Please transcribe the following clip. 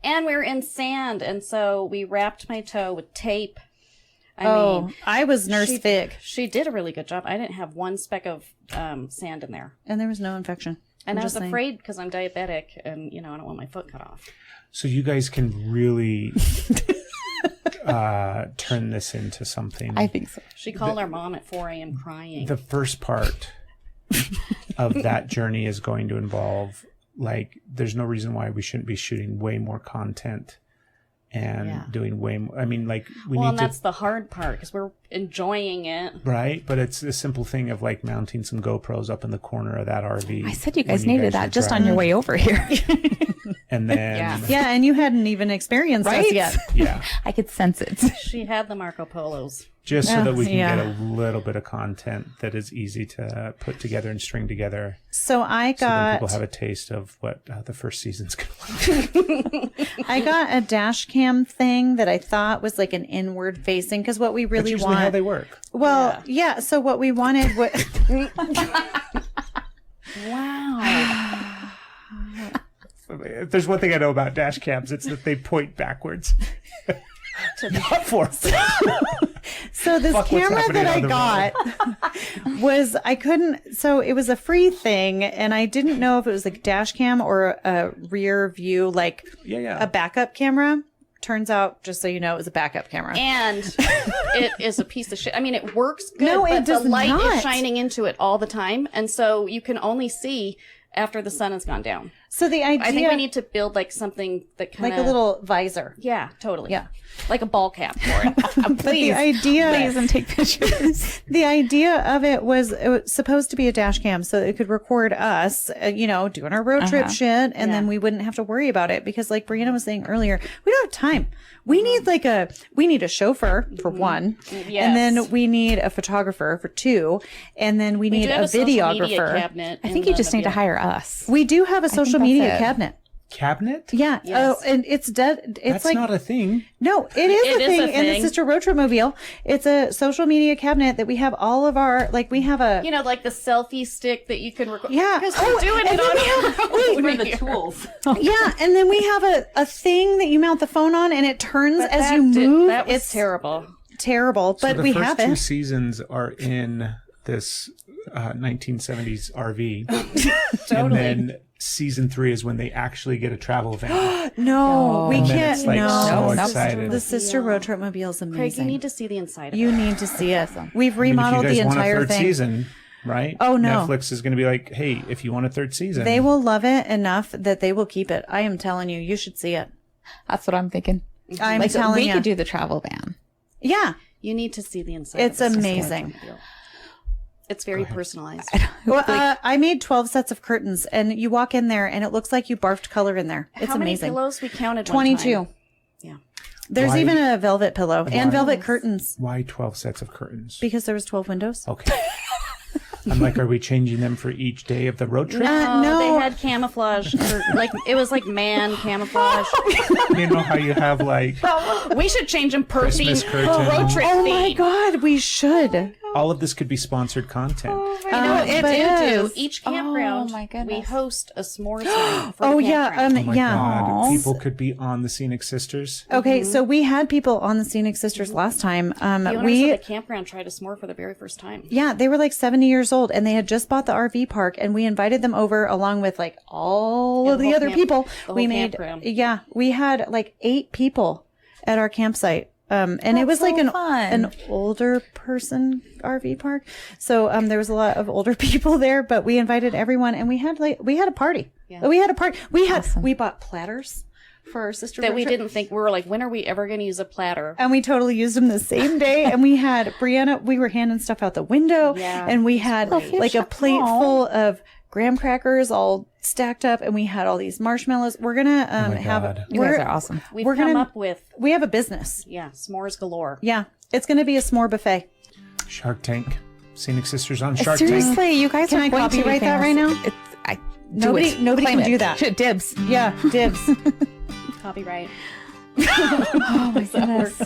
And we were in sand, and so we wrapped my toe with tape. I mean, I was Nurse Fig. She did a really good job. I didn't have one speck of sand in there. And there was no infection. And I was afraid because I'm diabetic and, I don't want my foot cut off. So you guys can really turn this into something. I think so. She called our mom at 4 a.m. crying. The first part of that journey is going to involve, there's no reason why we shouldn't be shooting way more content and doing way more. I mean, and that's the hard part because we're enjoying it. Right? But it's a simple thing of mounting some GoPros up in the corner of that RV. I said you guys needed that just on your way over here. And then... Yeah, and you hadn't even experienced us yet. Yeah. I could sense it. She had the Marco Polos. Just so that we can get a little bit of content that is easy to put together and string together. So then people have a taste of what the first season's going to look like. I got a dash cam thing that I thought was an inward facing because what we really That's usually how they work. Well, yeah. So what we wanted was... Wow. If there's one thing I know about dash cams, it's that they point backwards. Not forward. So this camera that I got was, so it was a free thing, and I didn't know if it was a dash cam or a rear view, a backup camera. Turns out, just so you know, it was a backup camera. And it is a piece of shit. I mean, it works good, no, but it does the light not. is shining into it all the time, and so you can only see after the sun has gone down. So the idea... I think we need to build something that kind of... a little visor. Yeah, totally. Yeah. Like a ball cap for it. Please. Please and take pictures. The idea of it was supposed to be a dash cam so it could record us, doing our road trip shit. And then we wouldn't have to worry about it because Brianna was saying earlier, we don't have time. We need we need a chauffeur for one. Yes. And then we need a photographer for two. And then we need a videographer. I think you just need to hire us. We do have a social media cabinet. Cabinet? Yeah. Yes. Oh, and it's dead. It's That's not a thing. No, it is It a is thing a in the thing. Sister Road Trip Mobile. It's a social media cabinet that we have all of our, we have a... the selfie stick that you can record. Yeah. Because we're doing it on What are the tools? Yeah, and then we have a thing that you mount the phone on, and it turns as you move. That was It's terrible. terrible, but So we the have first two it. seasons are in this 1970s RV. Totally. And then season 3 is when they actually get a travel van. No, we And then can't. it's No, so excited. the Sister Road Trip Mobile is amazing. Craig, you need to see the inside of it. You need to see it. We've I mean, remodeled if you the guys entire want a third thing. season, right? Oh, no. Netflix is going to be like, hey, if you want a third season. They will love it enough that they will keep it. I am telling you, you should see it. That's what I'm thinking. I'm we telling you. could do the travel van. Yeah, You need to see the inside. it's of the Sister amazing. Mobile. It's very personalized. Well, I made 12 sets of curtains, and you walk in there, and it looks like you barfed color in there. It's How many amazing. pillows we counted? One 22. time? Yeah. There's Why- even a velvet pillow and velvet curtains Why 12 sets of curtains? because there was 12 windows. Okay. I'm like, are we changing them for each day of the road trip? No. They had camouflage. It was like man camouflage. You know how you have We should change them per Christmas theme. curtains. Per road trip Oh my theme. God, we should. all of this could be sponsored content. You know, It but is. each campground, my goodness. we host a s'mores night for Oh the yeah, campground. Oh my yeah. God. People could be on the Scenic Sisters. Okay, so we had people on the Scenic Sisters last time. The owners of the campground tried a s'more for the very first time. Yeah, they were like 70 years old and they had just bought the RV park and we invited them over along with like all of the whole other people. the We whole made, campground. yeah, we had like 8 people at our campsite. And it was like so fun. an older person RV park. So, there was a lot of older people there, but we invited everyone and we had a party. Yeah. We had a party. We bought platters for our sister That road we trip. didn't think, we were like, when are we ever going to use a platter? And we totally used them the same day. And we had Brianna, we were handing stuff out the window. Yeah. And we had like a plate full of graham crackers all stacked up. And we had all these marshmallows. We're going to have, God. You guys are awesome. We've we're come gonna- up with, we have a business. s'mores galore. Yeah. It's going to be a s'more buffet. Shark Tank. Scenic Sisters on Shark Tank. Seriously, you guys Can are I going to be copyright that right famous. now? Do Nobody Claim can it. do that. Shit, dibs. Yeah. Dibs. Copyright. Oh my goodness.